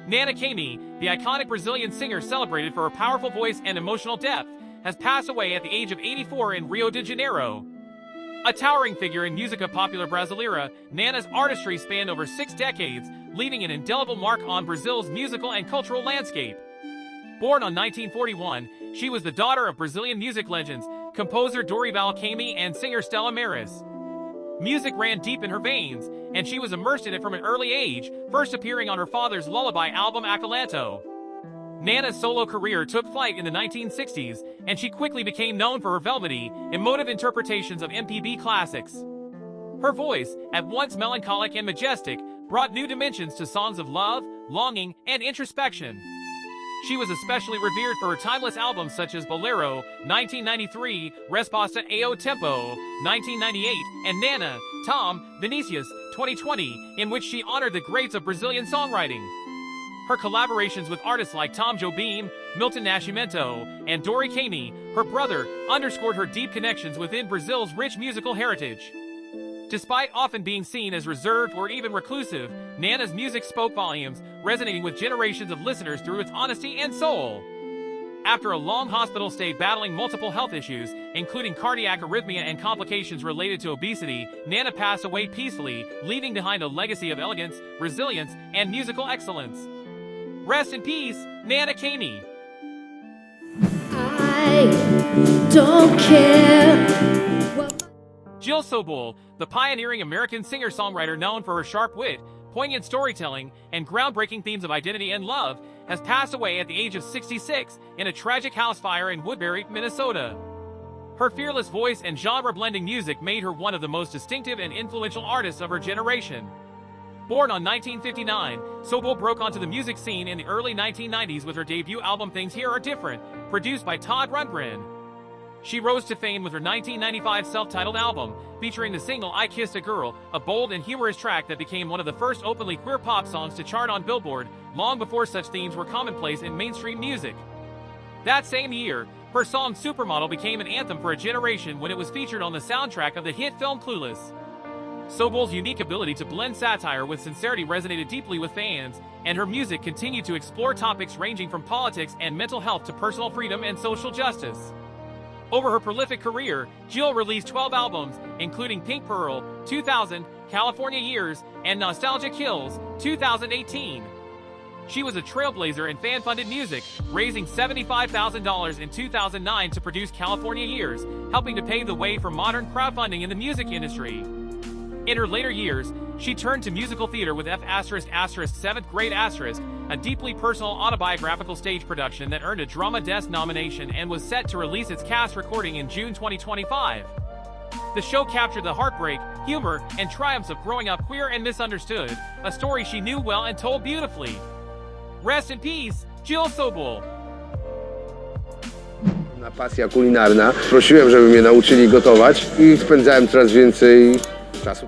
Nana Caymmi, the iconic Brazilian singer celebrated for her powerful voice and emotional depth, has passed away at the age of 84 in Rio de Janeiro. A towering figure in música popular brasileira, Nana's artistry spanned over 6 decades, leaving an indelible mark on Brazil's musical and cultural landscape. Born on 1941, she was the daughter of Brazilian music legends, composer Dorival Caymmi and singer Stella Maris. Music ran deep in her veins, and she was immersed in it from an early age, first appearing on her father's lullaby album Acclaimed. Nana's solo career took flight in the 1960s, and she quickly became known for her velvety, emotive interpretations of MPB classics. Her voice, at once melancholic and majestic, brought new dimensions to songs of love, longing, and introspection. She was especially revered for her timeless albums such as Bolero, 1993, Resposta ao Tempo, 1998, and Nana, Tom, Vinicius, 2020, in which she honored the greats of Brazilian songwriting. Her collaborations with artists like Tom Jobim, Milton Nascimento, and Dori Caymmi, her brother, underscored her deep connections within Brazil's rich musical heritage. Despite often being seen as reserved or even reclusive, Nana's music spoke volumes, resonating with generations of listeners through its honesty and soul. After a long hospital stay battling multiple health issues, including cardiac arrhythmia and complications related to obesity, Nana passed away peacefully, leaving behind a legacy of elegance, resilience, and musical excellence. Rest in peace, Nana Caymmi. I don't care. Jill Sobule, the pioneering American singer-songwriter known for her sharp wit, poignant storytelling, and groundbreaking themes of identity and love, has passed away at the age of 66 in a tragic house fire in Woodbury, Minnesota. Her fearless voice and genre-blending music made her one of the most distinctive and influential artists of her generation. Born on 1959, Sobule broke onto the music scene in the early 1990s with her debut album Things Here Are Different, produced by Todd Rundgren. She rose to fame with her 1995 self-titled album, featuring the single I Kissed a Girl, a bold and humorous track that became one of the first openly queer pop songs to chart on Billboard, long before such themes were commonplace in mainstream music. That same year, her song Supermodel became an anthem for a generation when it was featured on the soundtrack of the hit film Clueless. Sobule's unique ability to blend satire with sincerity resonated deeply with fans, and her music continued to explore topics ranging from politics and mental health to personal freedom and social justice. Over her prolific career, Jill released 12 albums, including Pink Pearl, 2000, California Years, and Nostalgia Kills, 2018. She was a trailblazer in fan-funded music, raising $75,000 in 2009 to produce California Years, helping to pave the way for modern crowdfunding in the music industry. In her later years, she turned to musical theater with F*******7th Grade***, a deeply personal autobiographical stage production that earned a Drama Desk nomination and was set to release its cast recording in June 2025. The show captured the heartbreak, humor, and triumphs of growing up queer and misunderstood, a story she knew well and told beautifully. Rest in peace, Jill Sobule. Pasja kulinarna. Prosiłem, żeby mnie nauczyli gotować i spędzałem coraz więcej czasu.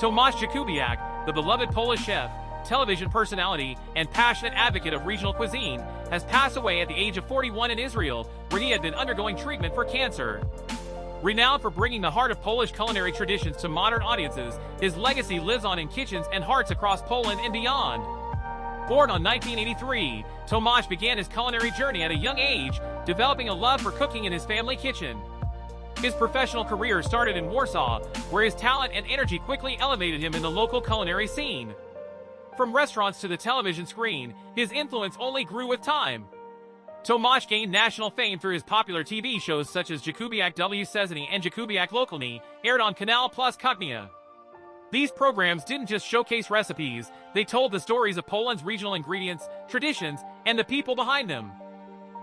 Tomasz Jakubiak, the beloved Polish chef, television personality, and passionate advocate of regional cuisine, has passed away at the age of 41 in Israel, where he had been undergoing treatment for cancer. Renowned for bringing the heart of Polish culinary traditions to modern audiences, his legacy lives on in kitchens and hearts across Poland and beyond. Born on 1983, Tomasz began his culinary journey at a young age, developing a love for cooking in his family kitchen. His professional career started in Warsaw, where his talent and energy quickly elevated him in the local culinary scene. From restaurants to the television screen, his influence only grew with time. Tomasz gained national fame through his popular TV shows such as Jakubiak W Sezony and Jakubiak Lokalny, aired on Canal Plus Kuchnia. These programs didn't just showcase recipes, they told the stories of Poland's regional ingredients, traditions, and the people behind them.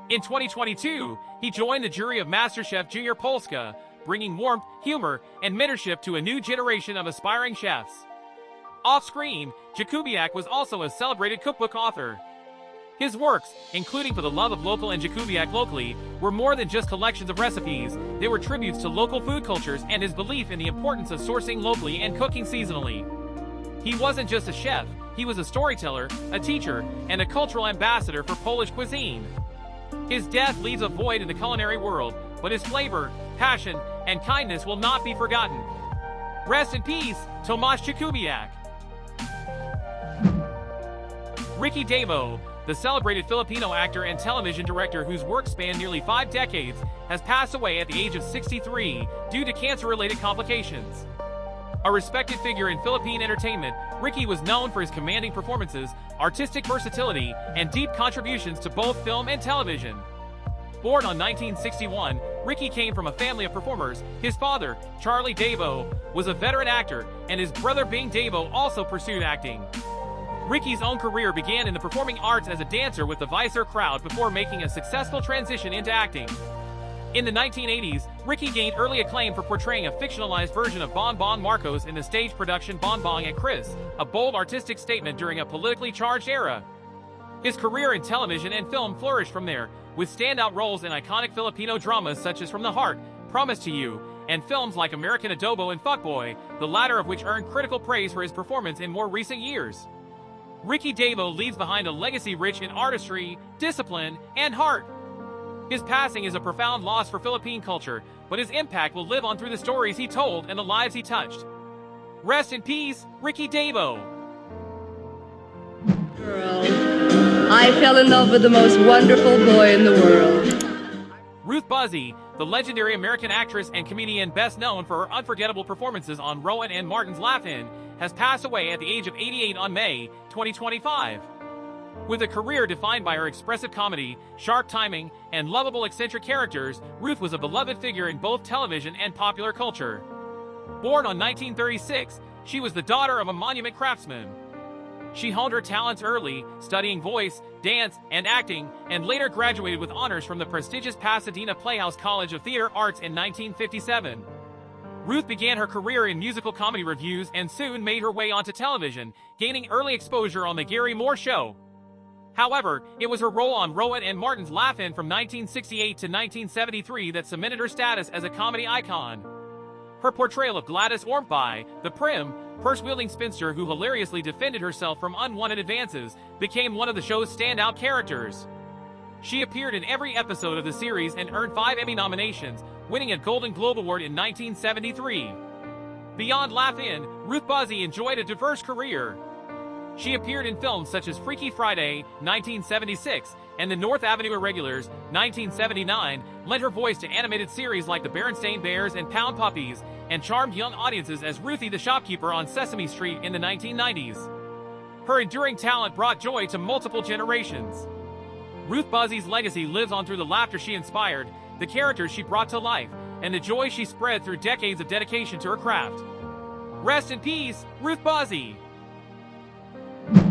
In 2022, he joined the jury of MasterChef Junior Polska, bringing warmth, humor, and mentorship to a new generation of aspiring chefs. Off-screen, Jakubiak was also a celebrated cookbook author. His works, including For the Love of Local and Jakubiak Locally, were more than just collections of recipes, they were tributes to local food cultures and his belief in the importance of sourcing locally and cooking seasonally. He wasn't just a chef, he was a storyteller, a teacher, and a cultural ambassador for Polish cuisine. His death leaves a void in the culinary world, but his flavor, passion, and kindness will not be forgotten. Rest in peace, Tomasz Jakubiak. Ricky Davao, the celebrated Filipino actor and television director whose work spanned nearly 5 decades, has passed away at the age of 63 due to cancer-related complications. A respected figure in Philippine entertainment, Ricky was known for his commanding performances, artistic versatility, and deep contributions to both film and television. Born on 1961, Ricky came from a family of performers. His father, Charlie Davao, was a veteran actor, and his brother Bing Davao also pursued acting. Ricky's own career began in the performing arts as a dancer with the Visor crowd before making a successful transition into acting. In the 1980s, Ricky gained early acclaim for portraying a fictionalized version of Bon Bon Marcos in the stage production Bon Bon and Chris, a bold artistic statement during a politically charged era. His career in television and film flourished from there, with standout roles in iconic Filipino dramas such as From the Heart, Promise to You, and films like American Adobo and Fuckboy, the latter of which earned critical praise for his performance in more recent years. Ricky Davao leaves behind a legacy rich in artistry, discipline, and heart. His passing is a profound loss for Philippine culture, but his impact will live on through the stories he told and the lives he touched. Rest in peace, Ricky Davao. Girl, I fell in love with the most wonderful boy in the world. Ruth Buzzi, the legendary American actress and comedian best known for her unforgettable performances on Rowan and Martin's Laugh-In, has passed away at the age of 88 on May 2025. With a career defined by her expressive comedy, sharp timing, and lovable eccentric characters, Ruth was a beloved figure in both television and popular culture. Born on 1936, she was the daughter of a monument craftsman. She honed her talents early, studying voice, dance, and acting, and later graduated with honors from the prestigious Pasadena Playhouse College of Theater Arts in 1957. Ruth began her career in musical comedy revues and soon made her way onto television, gaining early exposure on The Gary Moore Show. However, it was her role on Rowan and Martin's Laugh-In from 1968 to 1973 that cemented her status as a comedy icon. Her portrayal of Gladys Ormphby, the prim, purse-wielding spinster who hilariously defended herself from unwanted advances, became one of the show's standout characters. She appeared in every episode of the series and earned 5 Emmy nominations, winning a Golden Globe Award in 1973. Beyond Laugh-In, Ruth Buzzi enjoyed a diverse career. She appeared in films such as Freaky Friday, 1976, and The North Avenue Irregulars, 1979, lent her voice to animated series like The Berenstain Bears and Pound Puppies, and charmed young audiences as Ruthie the shopkeeper on Sesame Street in the 1990s. Her enduring talent brought joy to multiple generations. Ruth Buzzi's legacy lives on through the laughter she inspired, the characters she brought to life, and the joy she spread through decades of dedication to her craft. Rest in peace, Ruth Buzzi!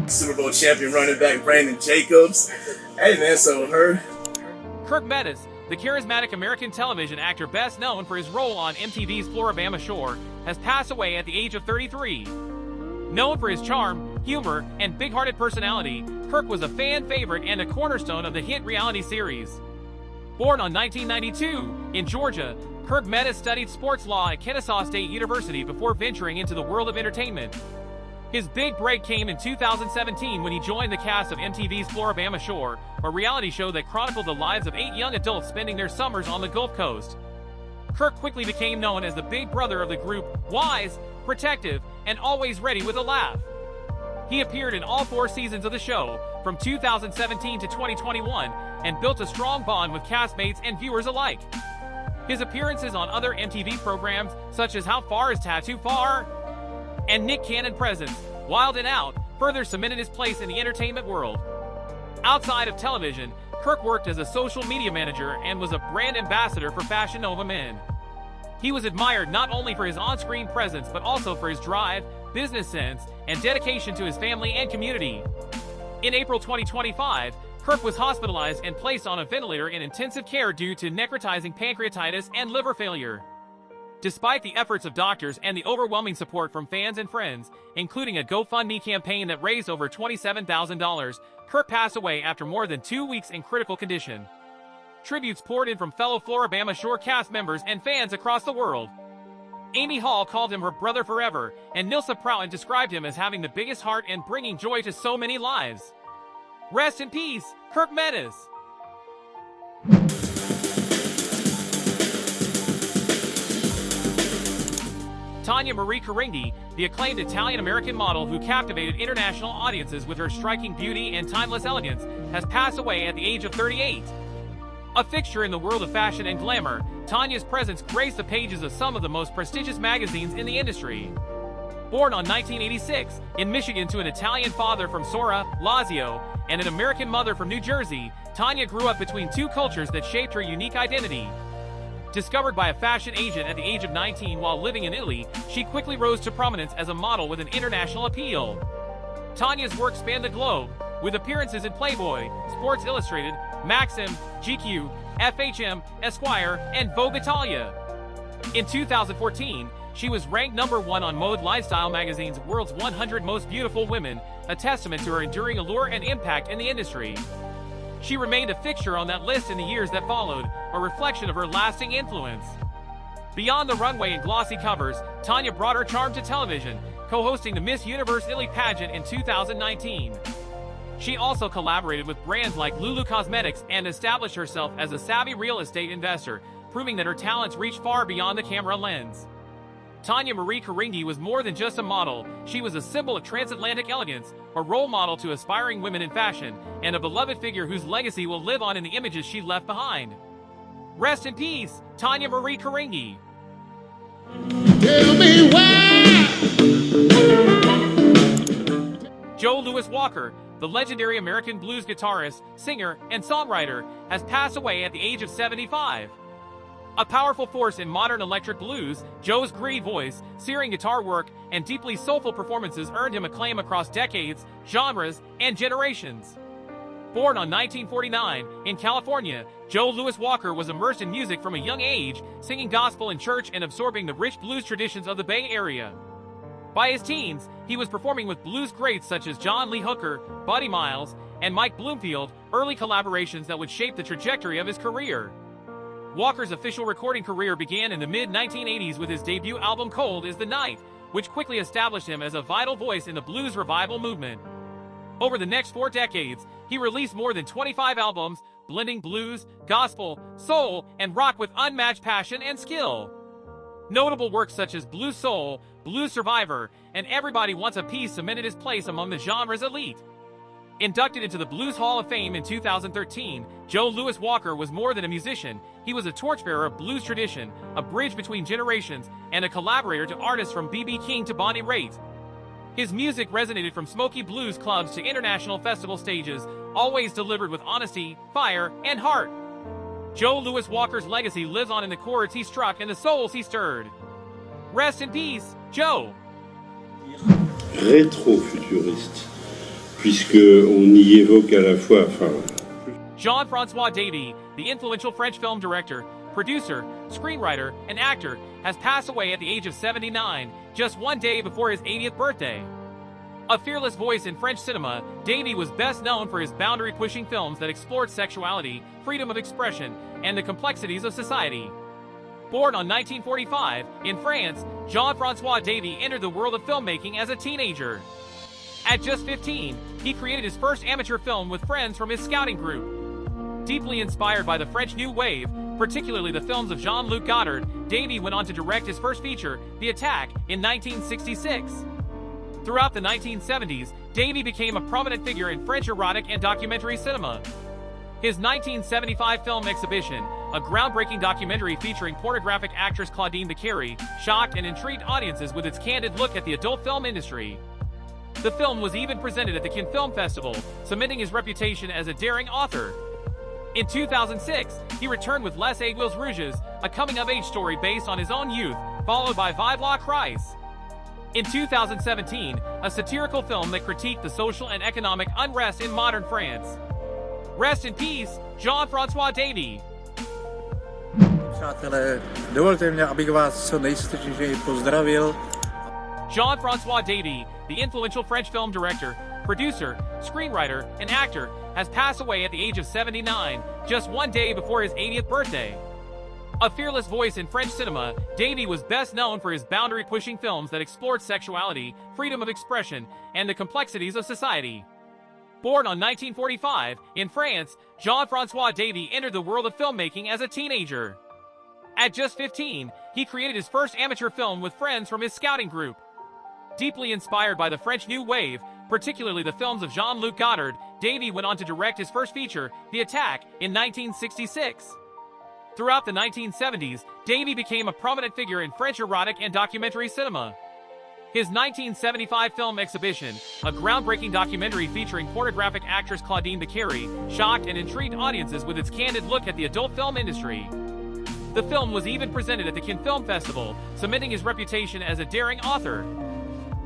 Super Bowl champion running back Brandon Jacobs. Hey man, so her. Kirk Medas, the charismatic American television actor best known for his role on MTV's Floribama Shore, has passed away at the age of 33. Known for his charm, humor, and big-hearted personality, Kirk was a fan favorite and a cornerstone of the hit reality series. Born on 1992 in Georgia, Kirk Medas studied sports law at Kennesaw State University before venturing into the world of entertainment. His big break came in 2017 when he joined the cast of MTV's Floribama Shore, a reality show that chronicled the lives of 8 young adults spending their summers on the Gulf Coast. Kirk quickly became known as the big brother of the group, wise, protective, and always ready with a laugh. He appeared in all 4 seasons of the show, from 2017 to 2021, and built a strong bond with castmates and viewers alike. His appearances on other MTV programs, such as How Far Is Tattoo Far? And Nick Cannon Presents, Wild and Out, further cemented his place in the entertainment world. Outside of television, Kirk worked as a social media manager and was a brand ambassador for Fashion Nova Men. He was admired not only for his on-screen presence but also for his drive, business sense, and dedication to his family and community. In April 2025, Kirk was hospitalized and placed on a ventilator in intensive care due to necrotizing pancreatitis and liver failure. Despite the efforts of doctors and the overwhelming support from fans and friends, including a GoFundMe campaign that raised over $27,000, Kirk passed away after more than 2 weeks in critical condition. Tributes poured in from fellow Floribama Shore cast members and fans across the world. Amy Hall called him her brother forever, and Nilsa Prouton described him as having the biggest heart and bringing joy to so many lives. Rest in peace, Kirk Medas! Tania Marie Caringi, the acclaimed Italian-American model who captivated international audiences with her striking beauty and timeless elegance, has passed away at the age of 38. A fixture in the world of fashion and glamour, Tania's presence graced the pages of some of the most prestigious magazines in the industry. Born on 1986 in Michigan to an Italian father from Sora, Lazio, and an American mother from New Jersey, Tania grew up between two cultures that shaped her unique identity. Discovered by a fashion agent at the age of 19 while living in Italy, she quickly rose to prominence as a model with an international appeal. Tania's work spanned the globe, with appearances in Playboy, Sports Illustrated, Maxim, GQ, FHM, Esquire, and Vogue Italia. In 2014, she was ranked #1 on Mode Lifestyle magazine's World's 100 Most Beautiful Women, a testament to her enduring allure and impact in the industry. She remained a fixture on that list in the years that followed, a reflection of her lasting influence. Beyond the runway and glossy covers, Tania brought her charm to television, co-hosting the Miss Universe Italy pageant in 2019. She also collaborated with brands like Lulu Cosmetics and established herself as a savvy real estate investor, proving that her talents reach far beyond the camera lens. Tania Marie Caringi was more than just a model, she was a symbol of transatlantic elegance, a role model to aspiring women in fashion, and a beloved figure whose legacy will live on in the images she left behind. Rest in peace, Tania Marie Caringi. Tell me why. Joe Louis Walker, the legendary American blues guitarist, singer, and songwriter, has passed away at the age of 75. A powerful force in modern electric blues, Joe's gritty voice, searing guitar work, and deeply soulful performances earned him acclaim across decades, genres, and generations. Born on 1949 in California, Joe Louis Walker was immersed in music from a young age, singing gospel in church and absorbing the rich blues traditions of the Bay Area. By his teens, he was performing with blues greats such as John Lee Hooker, Buddy Miles, and Mike Bloomfield, early collaborations that would shape the trajectory of his career. Walker's official recording career began in the mid-1980s with his debut album Cold is the Night, which quickly established him as a vital voice in the blues revival movement. Over the next 4 decades, he released more than 25 albums, blending blues, gospel, soul, and rock with unmatched passion and skill. Notable works such as Blues Soul, Blues Survivor, and Everybody Wants a Piece cemented his place among the genre's elite. Inducted into the Blues Hall of Fame in 2013, Joe Louis Walker was more than a musician, he was a torchbearer of blues tradition, a bridge between generations, and a collaborator to artists from B.B. King to Bonnie Raitt. His music resonated from smoky blues clubs to international festival stages, always delivered with honesty, fire, and heart. Joe Louis Walker's legacy lives on in the chords he struck and the souls he stirred. Rest in peace, Joe! Rétro-futuriste, puisqu'on y évoque à la fois, Jean-François Davy, the influential French film director, producer, screenwriter, and actor, has passed away at the age of 79, just one day before his 80th birthday. A fearless voice in French cinema, Davy was best known for his boundary-pushing films that explored sexuality, freedom of expression, and the complexities of society. Born on 1945, in France, Jean-François Davy entered the world of filmmaking as a teenager. At just 15, he created his first amateur film with friends from his scouting group. Deeply inspired by the French New Wave, particularly the films of Jean-Luc Godard, Davy went on to direct his first feature, The Attack, in 1966. Throughout the 1970s, Davy became a prominent figure in French erotic and documentary cinema. His 1975 film Exhibition, a groundbreaking documentary featuring pornographic actress Claudine Beccaire, shocked and intrigued audiences with its candid look at the adult film industry. The film was even presented at the Cannes Film Festival, cementing his reputation as a daring author. In 2006, he returned with Les Aiguilles Rouges, a coming-of-age story based on his own youth, followed by Vive la Christ. In 2017, a satirical film that critiqued the social and economic unrest in modern France. Rest in peace, Jean-François Davy. Přátelé, dovolte mě, abych vás co nejsrdečněji pozdravil. Jean-François Davy, the influential French film director, producer, screenwriter, and actor, has passed away at the age of 79, just one day before his 80th birthday. A fearless voice in French cinema, Davy was best known for his boundary-pushing films that explored sexuality, freedom of expression, and the complexities of society. Born on 1945, in France, Jean-François Davy entered the world of filmmaking as a teenager. At just 15, he created his first amateur film with friends from his scouting group. Deeply inspired by the French New Wave, particularly the films of Jean-Luc Godard, Davy went on to direct his first feature, The Attack, in 1966. Throughout the 1970s, Davy became a prominent figure in French erotic and documentary cinema. His 1975 film Exhibition, a groundbreaking documentary featuring pornographic actress Claudine Beccaire, shocked and intrigued audiences with its candid look at the adult film industry. The film was even presented at the Cannes Film Festival, cementing his reputation as a daring author.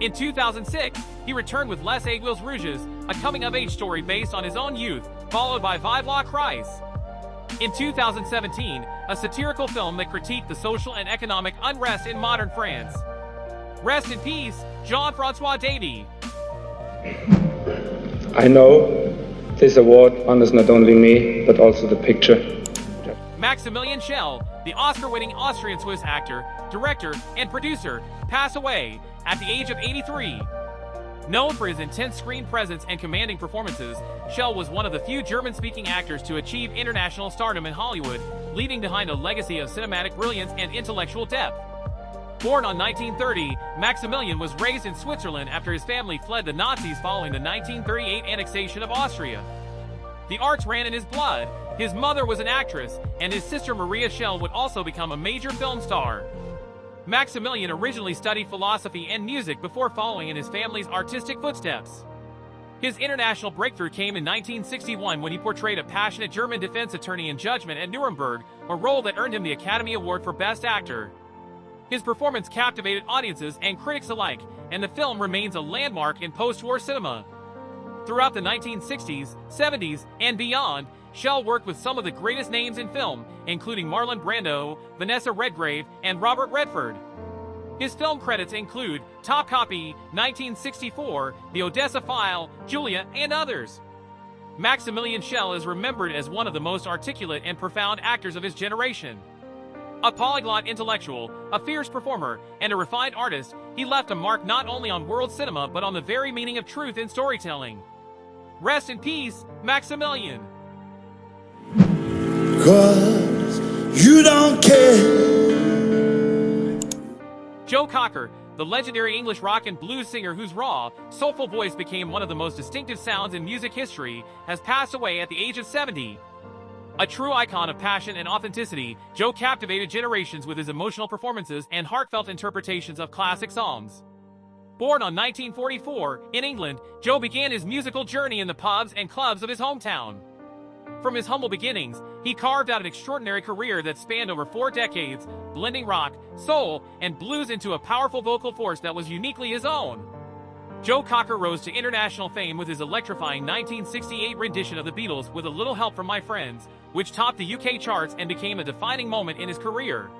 In 2006, he returned with Les Aiguilles Rouges, a coming-of-age story based on his own youth, followed by Vive la Crise. In 2017, a satirical film that critiqued the social and economic unrest in modern France. Rest in peace, Jean-François Davy. I know this award honors not only me, but also the picture. Maximilian Schell, the Oscar-winning Austrian-Swiss actor, director, and producer, passed away at the age of 83. Known for his intense screen presence and commanding performances, Schell was one of the few German-speaking actors to achieve international stardom in Hollywood, leaving behind a legacy of cinematic brilliance and intellectual depth. Born on 1930, Maximilian was raised in Switzerland after his family fled the Nazis following the 1938 annexation of Austria. The arts ran in his blood. His mother was an actress, and his sister Maria Schell would also become a major film star. Maximilian originally studied philosophy and music before following in his family's artistic footsteps. His international breakthrough came in 1961 when he portrayed a passionate German defense attorney in Judgment at Nuremberg, a role that earned him the Academy Award for Best Actor. His performance captivated audiences and critics alike, and the film remains a landmark in post-war cinema. Throughout the 1960s, 70s, and beyond, Schell worked with some of the greatest names in film, including Marlon Brando, Vanessa Redgrave, and Robert Redford. His film credits include Top Copy, 1964, The Odessa File, Julia, and others. Maximilian Schell is remembered as one of the most articulate and profound actors of his generation. A polyglot intellectual, a fierce performer, and a refined artist, he left a mark not only on world cinema but on the very meaning of truth in storytelling. Rest in peace, Maximilian. 'Cause you don't care. Joe Cocker, the legendary English rock and blues singer whose raw, soulful voice became one of the most distinctive sounds in music history, has passed away at the age of 70. A true icon of passion and authenticity, Joe captivated generations with his emotional performances and heartfelt interpretations of classic songs. Born on 1944, in England, Joe began his musical journey in the pubs and clubs of his hometown. From his humble beginnings, he carved out an extraordinary career that spanned over 4 decades, blending rock, soul, and blues into a powerful vocal force that was uniquely his own. Joe Cocker rose to international fame with his electrifying 1968 rendition of the Beatles' With a Little Help from My Friends, which topped the UK charts and became a defining moment in his career.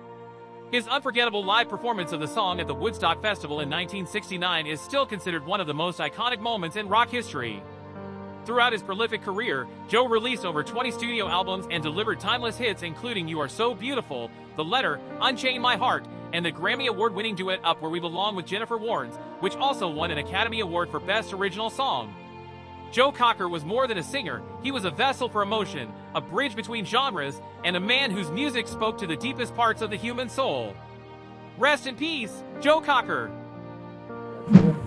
His unforgettable live performance of the song at the Woodstock Festival in 1969 is still considered one of the most iconic moments in rock history. Throughout his prolific career, Joe released over 20 studio albums and delivered timeless hits including You Are So Beautiful, The Letter, Unchain My Heart, and the Grammy Award-winning duet Up Where We Belong with Jennifer Warnes, which also won an Academy Award for Best Original Song. Joe Cocker was more than a singer, he was a vessel for emotion, a bridge between genres, and a man whose music spoke to the deepest parts of the human soul. Rest in peace, Joe Cocker.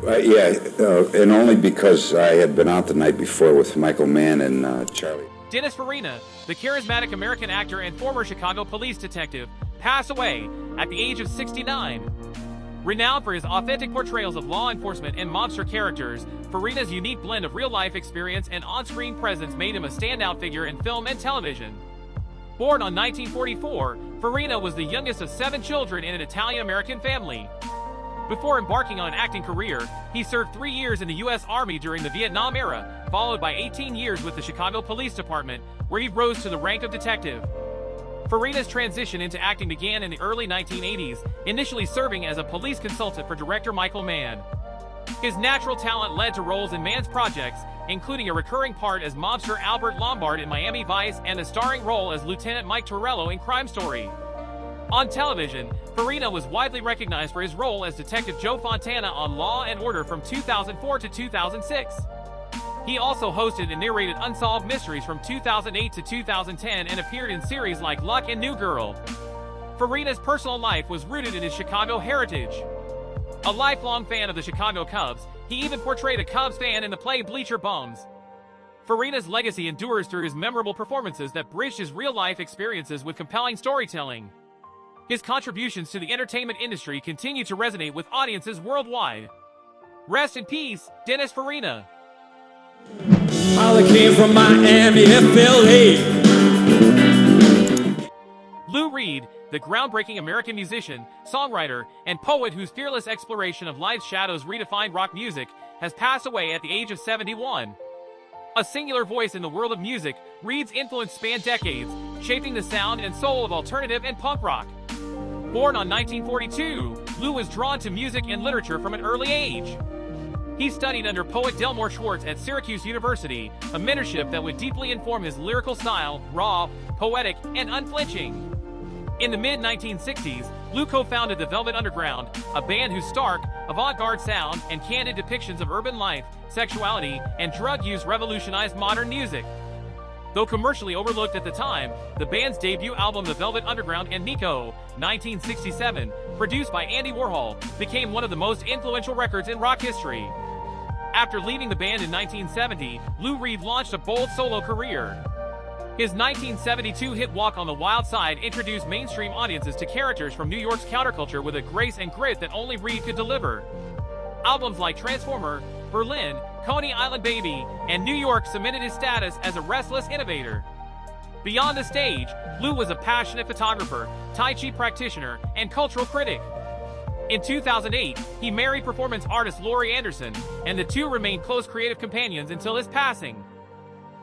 And only because I had been out the night before with Michael Mann and Charlie. Dennis Farina, the charismatic American actor and former Chicago police detective, passed away at the age of 69. Renowned for his authentic portrayals of law enforcement and mobster characters, Farina's unique blend of real-life experience and on-screen presence made him a standout figure in film and television. Born on 1944, Farina was the youngest of 7 children in an Italian-American family. Before embarking on an acting career, he served 3 years in the U.S. Army during the Vietnam era, followed by 18 years with the Chicago Police Department, where he rose to the rank of detective. Farina's transition into acting began in the early 1980s, initially serving as a police consultant for director Michael Mann. His natural talent led to roles in Mann's projects, including a recurring part as mobster Albert Lombard in Miami Vice and a starring role as Lieutenant Mike Torello in Crime Story. On television, Farina was widely recognized for his role as Detective Joe Fontana on Law & Order from 2004 to 2006. He also hosted and narrated Unsolved Mysteries from 2008 to 2010 and appeared in series like Luck and New Girl. Farina's personal life was rooted in his Chicago heritage. A lifelong fan of the Chicago Cubs, he even portrayed a Cubs fan in the play Bleacher Bums. Farina's legacy endures through his memorable performances that bridged his real-life experiences with compelling storytelling. His contributions to the entertainment industry continue to resonate with audiences worldwide. Rest in peace, Dennis Farina. I came from Miami, Philly. Lou Reed, the groundbreaking American musician, songwriter, and poet whose fearless exploration of life's shadows redefined rock music, has passed away at the age of 71. A singular voice in the world of music, Reed's influence spanned decades, shaping the sound and soul of alternative and punk rock. Born on 1942, Lou was drawn to music and literature from an early age. He studied under poet Delmore Schwartz at Syracuse University, a mentorship that would deeply inform his lyrical style, raw, poetic, and unflinching. In the mid-1960s, Lou co-founded the Velvet Underground, a band whose stark, avant-garde sound and candid depictions of urban life, sexuality, and drug use revolutionized modern music. Though commercially overlooked at the time, the band's debut album The Velvet Underground and Nico, 1967, produced by Andy Warhol, became one of the most influential records in rock history. After leaving the band in 1970, Lou Reed launched a bold solo career. His 1972 hit Walk on the Wild Side introduced mainstream audiences to characters from New York's counterculture with a grace and grit that only Reed could deliver. Albums like Transformer, Berlin, Coney Island Baby, and New York cemented his status as a restless innovator. Beyond the stage, Lou was a passionate photographer, Tai Chi practitioner, and cultural critic. In 2008, he married performance artist Laurie Anderson, and the two remained close creative companions until his passing.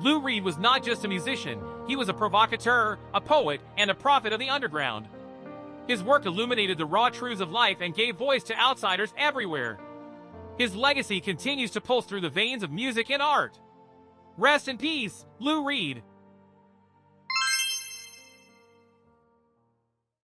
Lou Reed was not just a musician, he was a provocateur, a poet, and a prophet of the underground. His work illuminated the raw truths of life and gave voice to outsiders everywhere. His legacy continues to pulse through the veins of music and art. Rest in peace, Lou Reed.